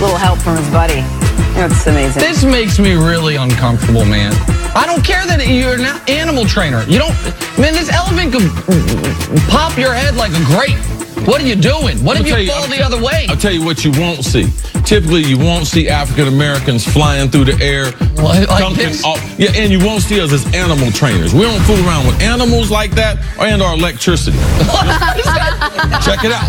little help from his buddy. It's amazing. This makes me really uncomfortable, man. I don't care that you're an animal trainer. You don't, man, this elephant could pop your head like a grape. What are you doing? What if you fall the other way? I'll tell you what you won't see. Typically, you won't see African Americans flying through the air. Like this? Yeah, and you won't see us as animal trainers. We don't fool around with animals like that and our electricity. Check it out.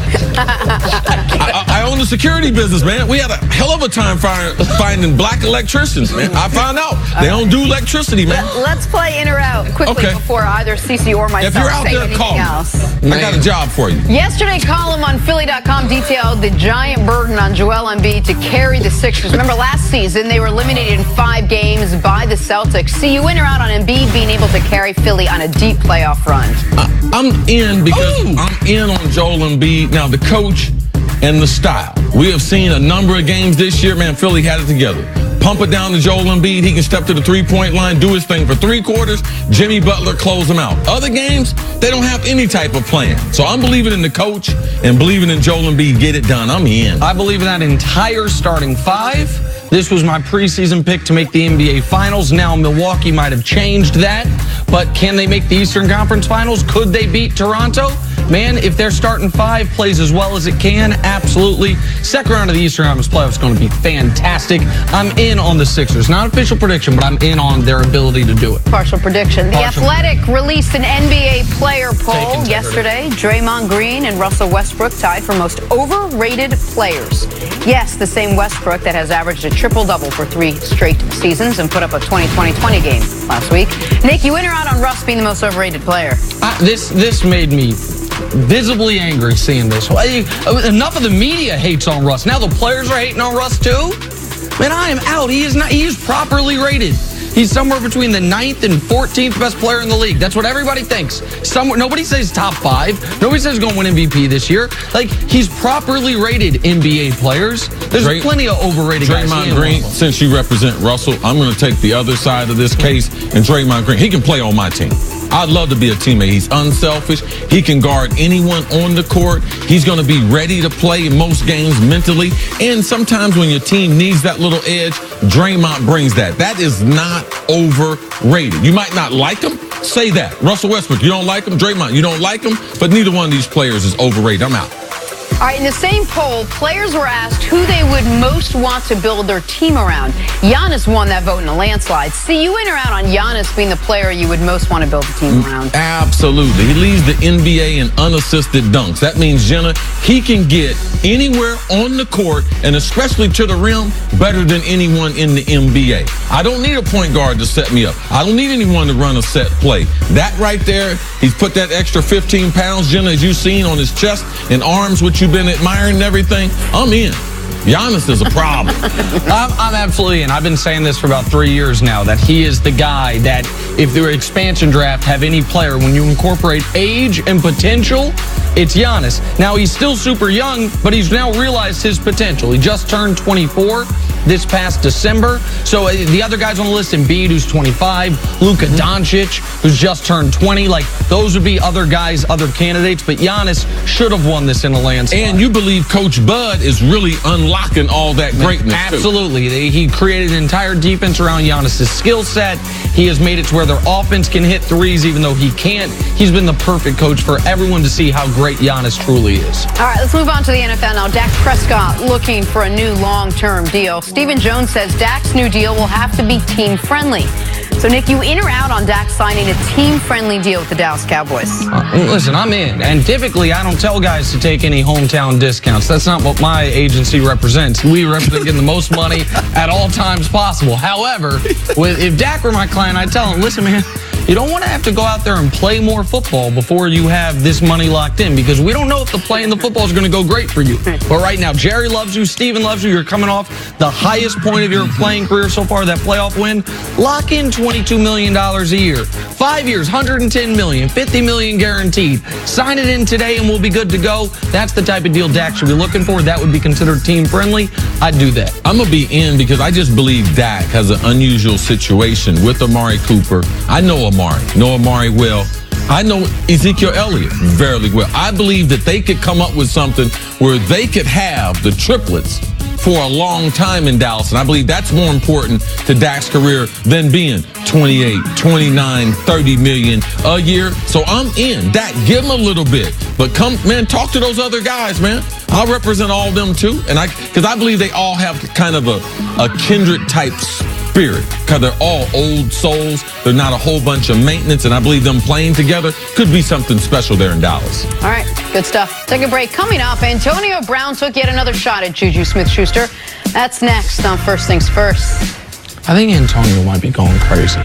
I own the security business, man. We had a hell of a time finding black electricians, man. I found out they don't do electricity, man. Let's play in or out quickly before either Cece or myself if you're out say there, anything call else. I got a job for you. Yesterday, column on Philly.com detailed the giant burden on Joel Embiid to carry the Sixers. Remember last season, they were eliminated in 5 games by the Celtics. See you in or out on Embiid being able to carry Philly on a deep playoff run? I'm in because I'm in on Joel Embiid. Now, the coach and the style. We have seen a number of games this year, man. Philly had it together. Pump it down to Joel Embiid. He can step to the three-point line, do his thing for 3 quarters. Jimmy Butler close him out. Other games, they don't have any type of plan. So I'm believing in the coach and believing in Joel Embiid. Get it done. I'm in. I believe in that entire starting 5. This was my preseason pick to make the NBA Finals. Now Milwaukee might have changed that, but can they make the Eastern Conference Finals? Could they beat Toronto? Man, if their starting 5 plays as well as it can, absolutely. Second round of the Eastern Conference playoffs is going to be fantastic. I'm in on the Sixers. Not official prediction, but I'm in on their ability to do it. Partial prediction. The Athletic released an NBA player poll yesterday. Draymond Green and Russell Westbrook tied for most overrated players. Yes, the same Westbrook that has averaged a triple-double for 3 straight seasons and put up a 20-20-20 game last week. Nick, you in or out on Russ being the most overrated player? This made me visibly angry seeing this. Enough of the media hates on Russ. Now the players are hating on Russ too? Man, I am out. He is properly rated. He's somewhere between the 9th and 14th best player in the league. That's what everybody thinks. Nobody says top 5. Nobody says he's going to win MVP this year. Like, he's properly rated NBA players. There's plenty of overrated guys. Draymond Green, since you represent Russell, I'm going to take the other side of this case. And Draymond Green, he can play on my team. I'd love to be a teammate. He's unselfish. He can guard anyone on the court. He's going to be ready to play in most games mentally. And sometimes when your team needs that little edge, Draymond brings that. That is not overrated. You might not like him. Say that. Russell Westbrook, you don't like him. Draymond, you don't like him. But neither one of these players is overrated. I'm out. All right, in the same poll, players were asked who they would most want to build their team around. Giannis won that vote in a landslide. See you in or out on Giannis being the player you would most want to build a team around? Absolutely. He leads the NBA in unassisted dunks. That means, Jenna, he can get anywhere on the court, and especially to the rim, better than anyone in the NBA. I don't need a point guard to set me up. I don't need anyone to run a set play. That right there, he's put that extra 15 pounds, Jenna, as you've seen on his chest and arms, which you've been admiring and everything. I'm in. Giannis is a problem. I'm absolutely in. I've been saying this for about 3 years now, that he is the guy that if the expansion draft have any player, when you incorporate age and potential, it's Giannis. Now, he's still super young, but he's now realized his potential. He just turned 24 this past December. So the other guys on the list, Embiid, who's 25, Luka Doncic, who's just turned 20, like those would be other guys, other candidates, but Giannis should have won this in a landslide. And you believe Coach Bud is really unlocking all that greatness, absolutely. He created an entire defense around Giannis' skill set. He has made it to where their offense can hit threes even though he can't. He's been the perfect coach for everyone to see how great Giannis truly is. All right, let's move on to the NFL now. Dak Prescott looking for a new long-term deal. Stephen Jones says Dak's new deal will have to be team-friendly. So, Nick, you in or out on Dak signing a team-friendly deal with the Dallas Cowboys? Listen, I'm in. And typically, I don't tell guys to take any hometown discounts. That's not what my agency represents. We represent getting the most money at all times possible. However, if Dak were my client, I'd tell him, listen, man, you don't want to have to go out there and play more football before you have this money locked in, because we don't know if the play in the football is going to go great for you. But right now, Jerry loves you, Steven loves you, you're coming off the highest point of your playing career so far, that playoff win. Lock in $22 million a year. 5 years, $110 million, $50 million guaranteed. Sign it in today and we'll be good to go. That's the type of deal Dak should be looking for. That would be considered team-friendly. I'd do that. I'm going to be in because I just believe Dak has an unusual situation with Amari Cooper. I know Amari well. I know Ezekiel Elliott very well. I believe that they could come up with something where they could have the triplets for a long time in Dallas. And I believe that's more important to Dak's career than being 28, 29, 30 million a year. So I'm in. Dak, give him a little bit. But come, man, talk to those other guys, man. I'll represent all of them too. And because I believe they all have kind of a kindred type spirit, because they're all old souls. They're not a whole bunch of maintenance, and I believe them playing together could be something special there in Dallas. All right, good stuff. Take a break. Coming up, Antonio Brown took yet another shot at Juju Smith-Schuster. That's next on First Things First. I think Antonio might be going crazy.